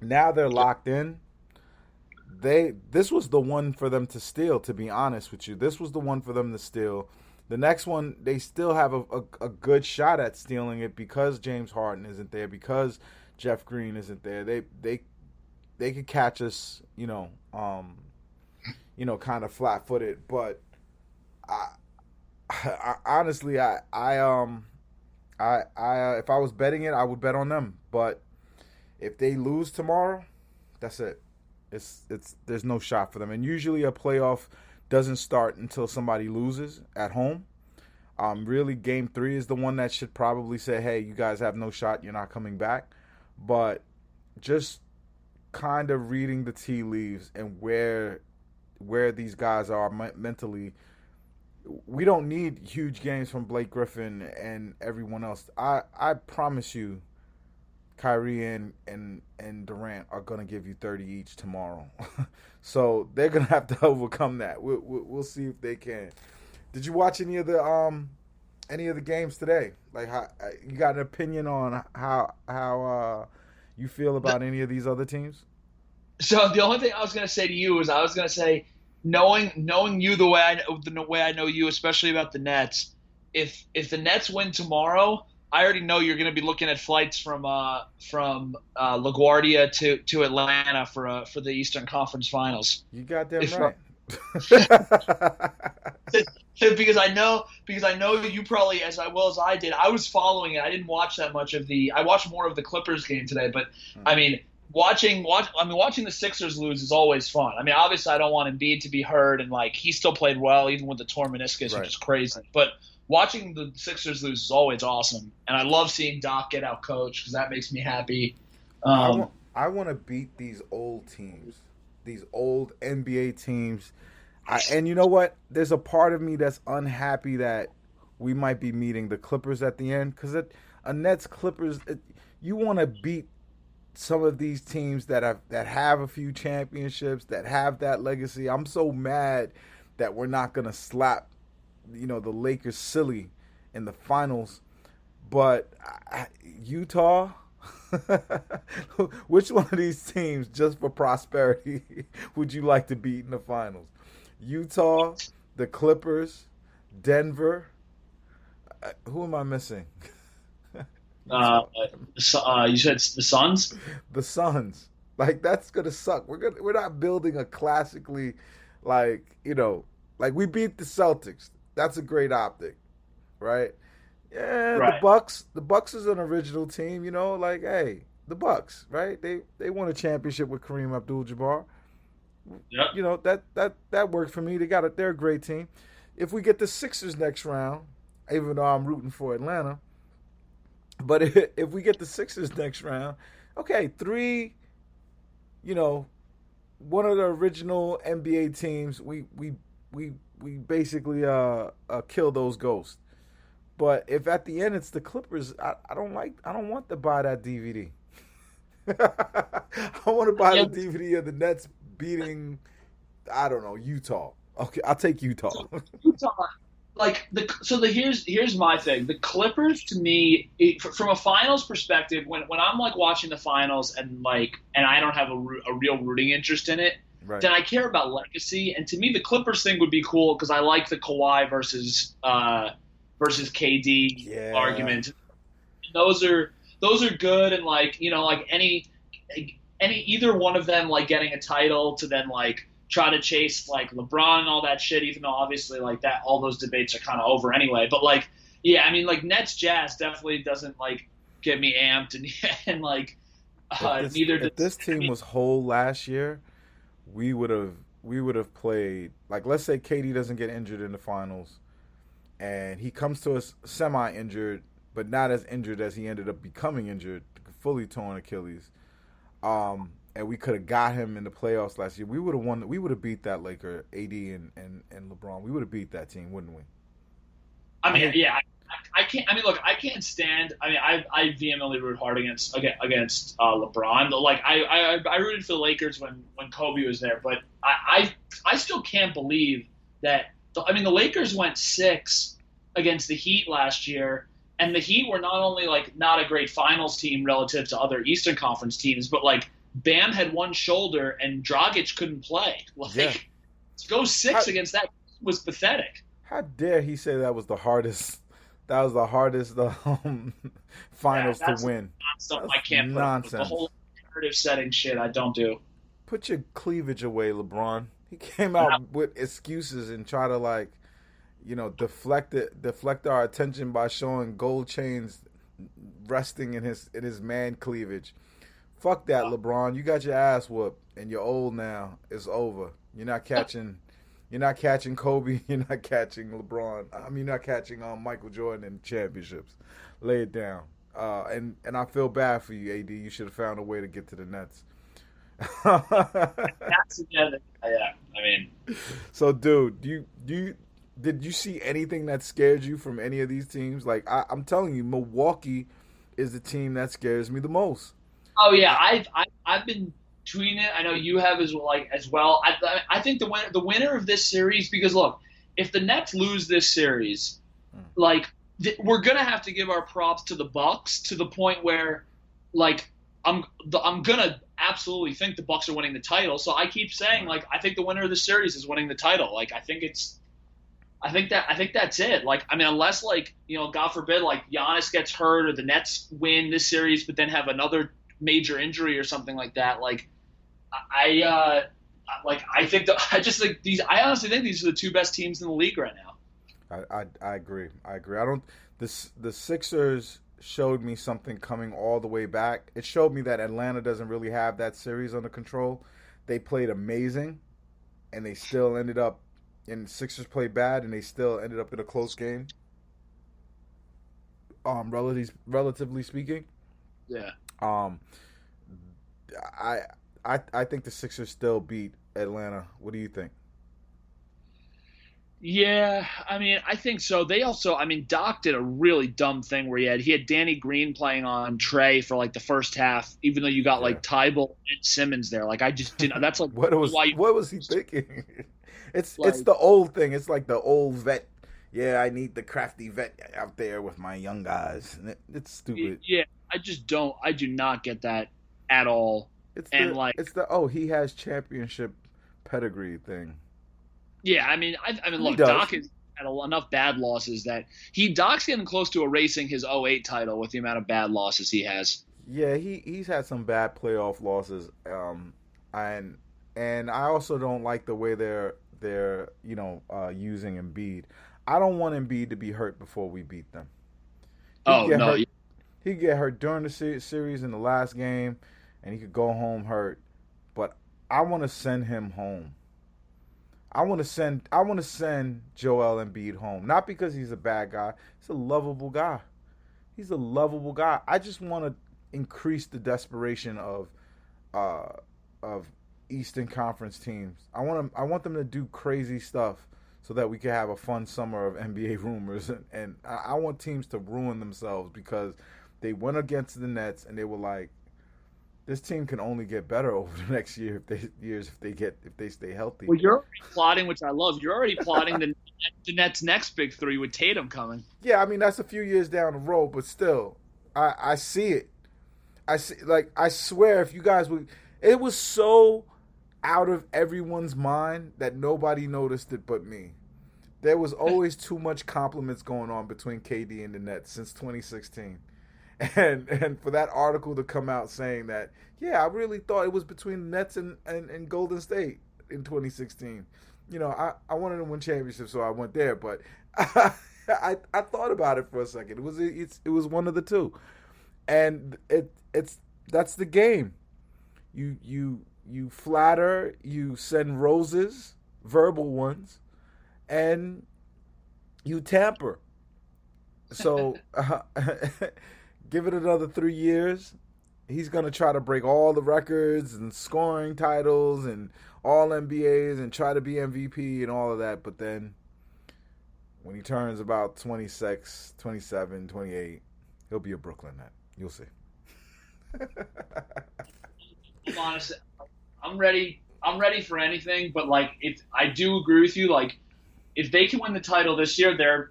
Now they're locked in. This was the one for them to steal. To be honest with you, this was the one for them to steal. The next one, they still have a good shot at stealing it because James Harden isn't there, because Jeff Green isn't there. They could catch us, kind of flat footed. But I, I honestly, if I was betting it, I would bet on them. But if they lose tomorrow, that's it. It's there's no shot for them. And usually a playoff doesn't start until somebody loses at home. Really, game three is the one that should probably say, "Hey, you guys have no shot. You're not coming back." But just kind of reading the tea leaves and where these guys are mentally, we don't need huge games from Blake Griffin and everyone else. I promise you, Kyrie and Durant are going to give you 30 each tomorrow. So they're going to have to overcome that. We'll see if they can. Did you watch any of the games today? Like, how you got an opinion on how you feel about any of these other teams? So the only thing I was gonna say to you is I was gonna say, knowing you the way I know you, especially about the Nets, if the Nets win tomorrow, I already know you're gonna be looking at flights from LaGuardia to Atlanta for the Eastern Conference Finals. You got them If right. because I know you probably as well as I did. I was following it. I didn't watch that much of the. I watched more of the Clippers game today, but I mean, watching the Sixers lose is always fun. I mean, obviously, I don't want Embiid to be hurt, and like he still played well even with the torn meniscus, which Right. is crazy. But watching the Sixers lose is always awesome, and I love seeing Doc get out coached because that makes me happy. Um, I want to beat these old teams, these old NBA teams. And you know what? There's a part of me that's unhappy that we might be meeting the Clippers at the end because a Nets Clippers, you want to beat some of these teams that have a few championships, that have that legacy. I'm so mad that we're not gonna slap, the Lakers silly in the finals. But Utah, which one of these teams, just for prosperity, would you like to beat in the finals? Utah, the Clippers, Denver. Who am I missing? uh, you said the Suns. The Suns. Like that's gonna suck. We're not building a classically, like like we beat the Celtics. That's a great optic, right? Yeah, the Right. Bucks. The Bucks is an original team. Like hey, the Bucks, right? They won a championship with Kareem Abdul-Jabbar. Yep. That worked for me. They're a great team. If we get the Sixers next round, even though I'm rooting for Atlanta, but if we get the Sixers next round, okay, three, you know, one of the original NBA teams, we basically kill those ghosts. But if at the end it's the Clippers, I don't want to buy that DVD. I want to buy Yeah, the DVD of the Nets beating, I don't know, Utah. Okay, I'll take Utah. Utah, here's my thing. The Clippers to me, from a finals perspective, when I'm like watching the finals and I don't have a real rooting interest in it, Right. then I care about legacy. And to me, the Clippers thing would be cool because I like the Kawhi versus KD Yeah. argument. Those are good, and like any either one of them like getting a title to then like try to chase like LeBron and all that shit, even though obviously like that all those debates are kind of over anyway. But like, yeah, I mean like Nets Jazz definitely doesn't like get me amped, and and like neither If does this I team mean was whole last year, we would have played like let's say KD doesn't get injured in the finals and he comes to us semi injured, but not as injured as he ended up becoming injured, fully torn Achilles. And we could have got him in the playoffs last year. We would have won. We would have beat that Laker, AD and LeBron. We would have beat that team, wouldn't we? I I mean, hate. yeah, I can't. I mean, look, I can't stand. I mean, I vehemently root hard against LeBron. Like, I rooted for the Lakers when Kobe was there, but I still can't believe that. I mean, the Lakers went six against the Heat last year, and the Heat were not only like not a great Finals team relative to other Eastern Conference teams, but like Bam had one shoulder and Dragic couldn't play. Yeah. Like, to go six against that was pathetic. How dare he say that was the hardest? That was the hardest finals to win. Something That's I can't nonsense. put up with. The whole narrative setting shit I don't do. Put your cleavage away, LeBron. He came out with excuses and try to deflect our attention by showing gold chains resting in his man cleavage. Fuck that, LeBron. You got your ass whooped and you're old now. It's over. You're not catching Kobe. You're not catching LeBron. I mean, you're not catching Michael Jordan in championships. Lay it down. And I feel bad for you, AD. You should have found a way to get to the Nets. That's yeah. I mean, so dude, did you see anything that scared you from any of these teams? Like I'm telling you, Milwaukee is the team that scares me the most. oh yeah, I've been tweeting it. I know you have as well. I think the winner of this series, because look, if the Nets lose this series, we're gonna have to give our props to the Bucks to the point where I'm gonna absolutely think the Bucks are winning the title. So I keep saying I think the winner of the series is winning the title. I think that's it. I mean, unless God forbid Giannis gets hurt or the Nets win this series but then have another major injury or something like that. I honestly think these are the two best teams in the league right now. I agree. The Sixers showed me something coming all the way back. It showed me that Atlanta doesn't really have that series under control. They played amazing, and they still ended up. And Sixers played bad, and they still ended up in a close game. Relatively speaking. Yeah. I think the Sixers still beat Atlanta. What do you think? Yeah, I mean, I think so. They also, I mean, Doc did a really dumb thing where he had Danny Green playing on Trey for the first half, even though you got Tybalt and Simmons there. I just didn't. That's what was he thinking? It's the old thing. It's like the old vet. Yeah, I need the crafty vet out there with my young guys. It's stupid. Yeah, I do not get that at all. It's he has championship pedigree thing. Yeah, I mean, look, Doc has had enough bad losses that Doc's getting close to erasing his 2008 title with the amount of bad losses he has. Yeah, he's had some bad playoff losses, and I also don't like the way they're using Embiid. I don't want Embiid to be hurt before we beat them. He could get hurt during the series in the last game, and he could go home hurt. But I want to send him home. I want to send Joel Embiid home, not because he's a bad guy. He's a lovable guy. I just want to increase the desperation of Eastern Conference teams. I want them to do crazy stuff so that we can have a fun summer of NBA rumors, and I want teams to ruin themselves because they went against the Nets and they were like, this team can only get better over the next year if they stay healthy. Well, you're already plotting, which I love. You're already plotting the Nets' next big three with Tatum coming. Yeah, I mean that's a few years down the road, but still, I see it. I swear, if you guys would, it was so out of everyone's mind that nobody noticed it but me. There was always too much compliments going on between KD and the Nets since 2016. And for that article to come out saying that, yeah, I really thought it was between the Nets and Golden State in 2016. I wanted to win championships, so I went there. But I thought about it for a second. It was one of the two, and that's the game. You flatter, you send roses, verbal ones, and you tamper. So. Give it another 3 years. He's going to try to break all the records and scoring titles and all NBAs and try to be MVP and all of that. But then when he turns about 26, 27, 28, he'll be a Brooklyn Net. You'll see. Honestly, I'm ready for anything. But if I do agree with you, if they can win the title this year, they're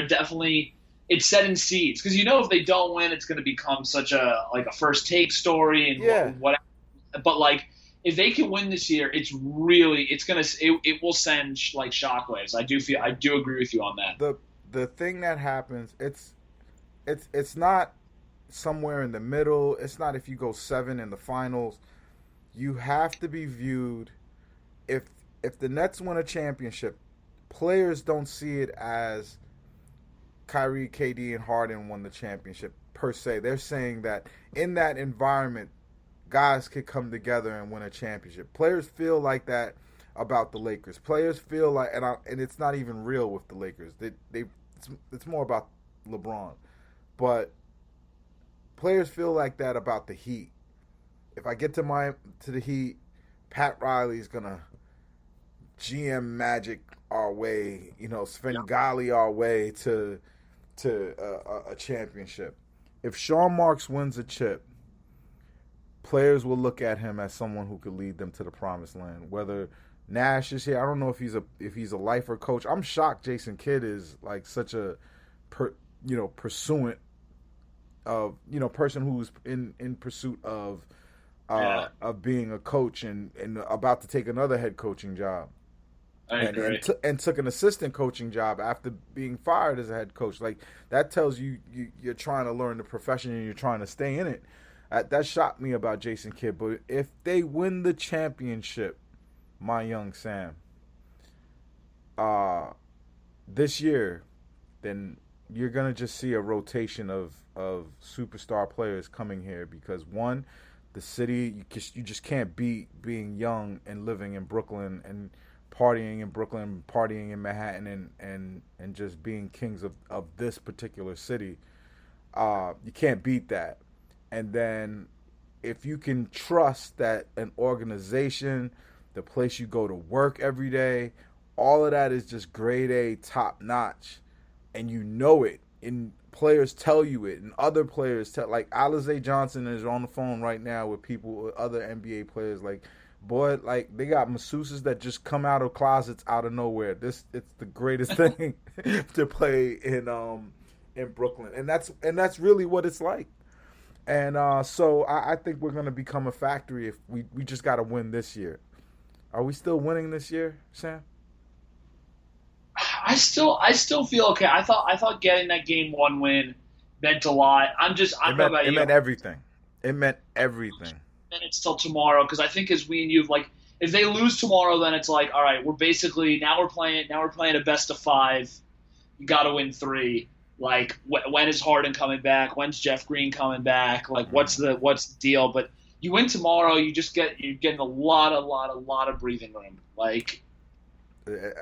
definitely. It's set in seeds because if they don't win, it's going to become such a first take story and whatever. but like if they can win this year, it will send like shockwaves. I do agree with you on that. The thing that happens, it's not somewhere in the middle. It's not if you go 7 in the finals. You have to be viewed if the Nets win a championship, players don't see it as Kyrie, KD, and Harden won the championship per se. They're saying that in that environment, guys could come together and win a championship. Players feel like that about the Lakers. Players feel like, and it's not even real with the Lakers. It's more about LeBron, but players feel like that about the Heat. If I get to the Heat, Pat Riley's gonna GM Magic our way, Svengali our way to a championship. If Sean Marks wins a chip, players will look at him as someone who could lead them to the promised land. Whether Nash is here, I don't know if he's a lifer coach. I'm shocked Jason Kidd is like such a pursuant of person who's in pursuit of being a coach and about to take another head coaching job. And took an assistant coaching job after being fired as a head coach. Like that tells you you're trying to learn the profession and you're trying to stay in it. That shocked me about Jason Kidd. But if they win the championship, my young Sam, this year, then you're gonna just see a rotation of superstar players coming here because one, the city you just can't beat being young and living in Brooklyn and partying in Brooklyn, partying in Manhattan, and just being kings of this particular city. You can't beat that. And then if you can trust that an organization, the place you go to work every day, all of that is just grade A, top notch, and you know it, and players tell you it, and other players tell, like Alize Johnson is on the phone right now with other NBA players, like, boy, like they got masseuses that just come out of closets out of nowhere. It's the greatest thing to play in Brooklyn, and that's really what it's like. And so I think we're gonna become a factory if we just got to win this year. Are we still winning this year, Sam? I still feel okay. I thought getting that game 1 win meant a lot. It meant everything. It meant everything. Minutes till tomorrow because I think as we and you like if they lose tomorrow then it's like all right we're playing a best of 5. You got to win 3. Like when is Harden coming back? When's Jeff Green coming back? Like what's the deal? But you win tomorrow, you're getting a lot of breathing room. Like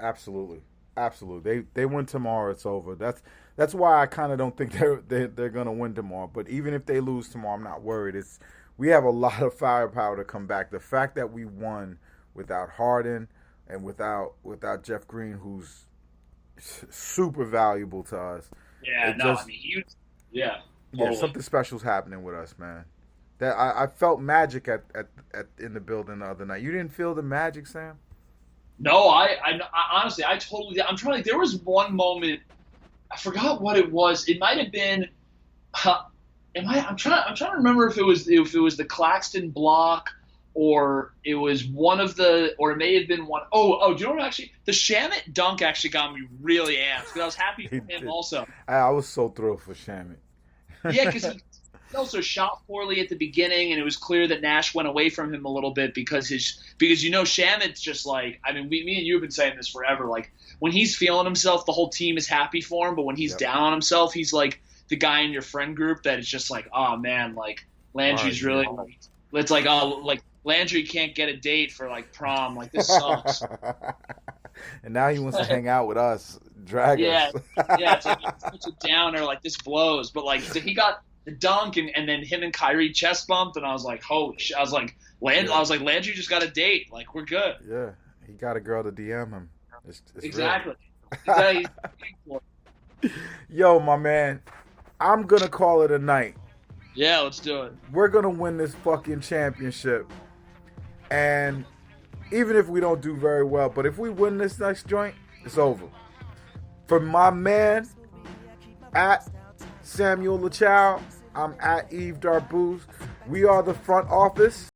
absolutely. They win tomorrow, it's over. That's why I kind of don't think they're gonna win tomorrow. But even if they lose tomorrow, I'm not worried. We have a lot of firepower to come back. The fact that we won without Harden and without Jeff Green, who's super valuable to us. Something special's happening with us, man. That I felt magic at in the building the other night. You didn't feel the magic, Sam? No, I honestly, I'm trying. There was one moment, I forgot what it was. It might have been. I'm trying to remember if it was the Claxton block or it was or it may have been one. Oh, do you know what actually? The Shamet dunk actually got me really amped because I was happy for him also. I was so thrilled for Shamet. Yeah, because he also shot poorly at the beginning, and it was clear that Nash went away from him a little bit because Shamet's just like, I mean, me and you have been saying this forever. Like when he's feeling himself, the whole team is happy for him, but when he's down on himself, he's like the guy in your friend group that is just like, oh man, like Landry's really. It's like, oh, like Landry can't get a date for like prom. Like this sucks. And now he wants to hang out with us, drag us. Yeah, it's like it's a downer. Like this blows, but like he got the dunk, and then him and Kyrie chest bumped, and I was like, holy shit! I was like, Landry just got a date. Like we're good. Yeah, he got a girl to DM him. It's exactly. Yo, my man, I'm gonna call it a night. Yeah, let's do it. We're gonna win this fucking championship, and even if we don't do very well, but if we win this next joint, it's over. For my man, at Samuel LaChow, I'm at Yves Darbouze. We are the front office.